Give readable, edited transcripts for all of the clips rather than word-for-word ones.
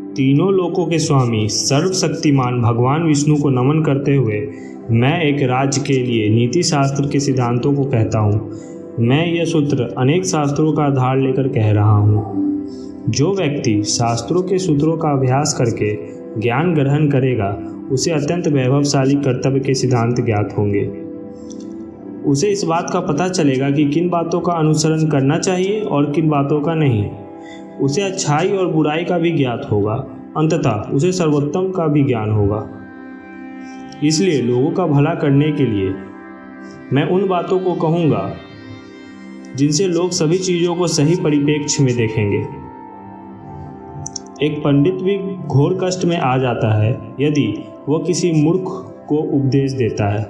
तीनों लोकों के स्वामी सर्वशक्तिमान भगवान विष्णु को नमन करते हुए मैं एक राज्य के लिए नीति शास्त्र के सिद्धांतों को कहता हूँ। मैं यह सूत्र अनेक शास्त्रों का आधार लेकर कह रहा हूँ। जो व्यक्ति शास्त्रों के सूत्रों का अभ्यास करके ज्ञान ग्रहण करेगा उसे अत्यंत वैभवशाली कर्तव्य के सिद्धांत ज्ञात होंगे। उसे इस बात का पता चलेगा कि किन बातों का अनुसरण करना चाहिए और किन बातों का नहीं। उसे अच्छाई और बुराई का भी ज्ञात होगा। अंततः उसे सर्वोत्तम का भी ज्ञान होगा। इसलिए लोगों का भला करने के लिए मैं उन बातों को कहूँगा जिनसे लोग सभी चीज़ों को सही परिप्रेक्ष्य में देखेंगे। एक पंडित भी घोर कष्ट में आ जाता है यदि वह किसी मूर्ख को उपदेश देता है,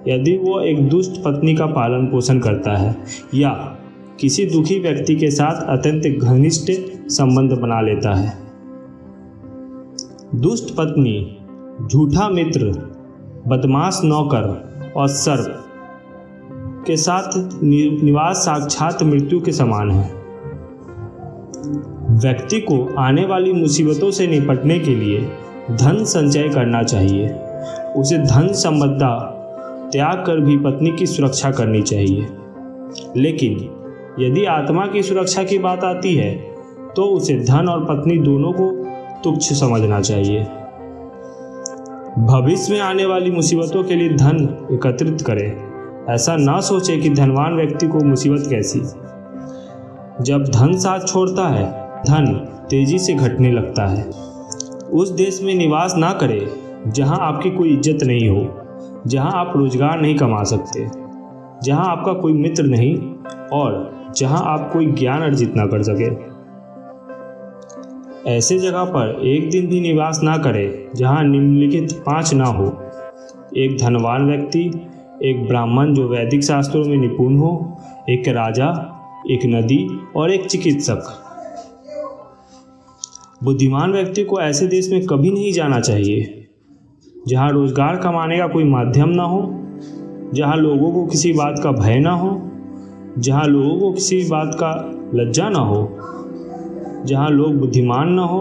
यदि वह एक दुष्ट पत्नी का पालन पोषण करता है या किसी दुखी व्यक्ति के साथ अत्यंत घनिष्ठ संबंध बना लेता है। दुष्ट पत्नी, झूठा मित्र, बदमाश नौकर और सर्प के साथ निवास साक्षात मृत्यु के समान है। व्यक्ति को आने वाली मुसीबतों से निपटने के लिए धन संचय करना चाहिए। उसे धन संपदा त्याग कर भी पत्नी की सुरक्षा करनी चाहिए। लेकिन यदि आत्मा की सुरक्षा की बात आती है तो उसे धन और पत्नी दोनों को तुच्छ समझना चाहिए। भविष्य में आने वाली मुसीबतों के लिए धन एकत्रित करे। ऐसा ना सोचे कि धनवान व्यक्ति को मुसीबत कैसी। जब धन साथ छोड़ता है धन तेजी से घटने लगता है। उस देश में निवास ना करे जहां आपकी कोई इज्जत नहीं हो, जहां आप रोजगार नहीं कमा सकते, जहां आपका कोई मित्र नहीं और जहां आप कोई ज्ञान अर्जित ना कर सके। ऐसे जगह पर एक दिन भी निवास ना करें जहां निम्नलिखित 5 ना हो। एक धनवान व्यक्ति, एक ब्राह्मण जो वैदिक शास्त्रों में निपुण हो, एक राजा, एक नदी और एक चिकित्सक। बुद्धिमान व्यक्ति को ऐसे देश में कभी नहीं जाना चाहिए जहां रोजगार कमाने का कोई माध्यम ना हो, जहां लोगों को किसी बात का भय ना हो, जहां लोगों को किसी बात का लज्जा ना हो, जहां लोग बुद्धिमान ना हो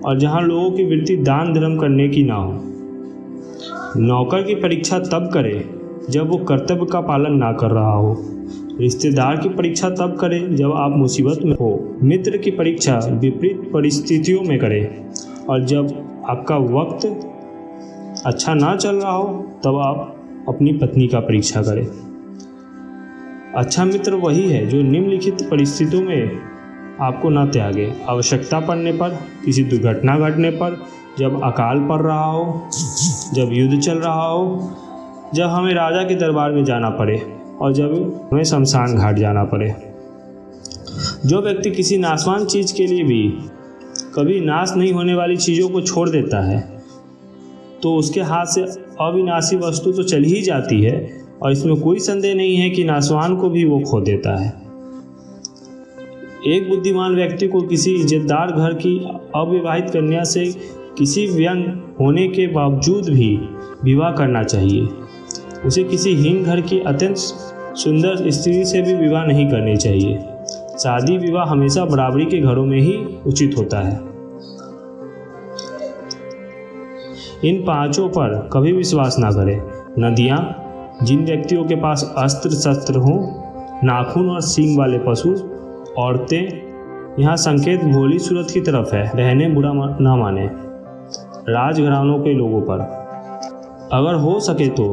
और जहां लोगों की वृत्ति दान धर्म करने की ना हो। नौकर की परीक्षा तब करे जब वो कर्तव्य का पालन ना कर रहा हो। रिश्तेदार की परीक्षा तब करें जब आप मुसीबत में हो। मित्र की परीक्षा विपरीत परिस्थितियों में करें और जब आपका वक्त अच्छा ना चल रहा हो तब आप अपनी पत्नी का परीक्षा करें। अच्छा मित्र वही है जो निम्नलिखित परिस्थितियों में आपको न त्यागे। आवश्यकता पड़ने पर, किसी दुर्घटना घटने पर, जब अकाल पड़ रहा हो, जब युद्ध चल रहा हो, जब हमें राजा के दरबार में जाना पड़े और जब हमें शमशान घाट जाना पड़े। जो व्यक्ति किसी नाशवान चीज़ के लिए भी कभी नाश नहीं होने वाली चीज़ों को छोड़ देता है तो उसके हाथ से अविनाशी वस्तु तो चली ही जाती है और इसमें कोई संदेह नहीं है कि नाशवान को भी वो खो देता है। एक बुद्धिमान व्यक्ति को किसी इज्जतदार घर की अविवाहित कन्या से किसी व्यंग होने के बावजूद भी विवाह करना चाहिए। उसे किसी हीन घर की अत्यंत सुंदर स्त्री से भी विवाह नहीं करनी चाहिए। शादी विवाह हमेशा बराबरी के घरों में ही उचित होता है। इन 5 पर कभी विश्वास ना करें। नदियाँ, जिन व्यक्तियों के पास अस्त्र शस्त्र हों, नाखून और सींग वाले पशु, औरतें, यहाँ संकेत भोली सूरत की तरफ है। रहने बुरा ना माने। राजघरानों के लोगों पर अगर हो सके तो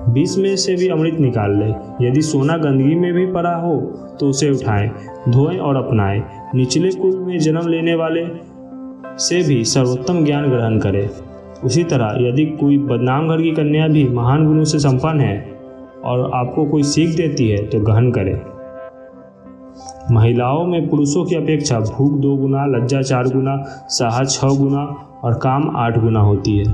विष में से भी अमृत निकाल ले। यदि सोना गंदगी में भी पड़ा हो तो उसे उठाएं, धोएं और अपनाएं। निचले कुल में जन्म लेने वाले से भी सर्वोत्तम ज्ञान ग्रहण करें। उसी तरह यदि कोई बदनाम घर की कन्या भी महान गुणों से संपन्न है और आपको कोई सीख देती है तो ग्रहण करें। महिलाओं में पुरुषों की अपेक्षा भूख 2 गुना, लज्जा 4 गुना, साहस 6 गुना और काम 8 गुना होती है।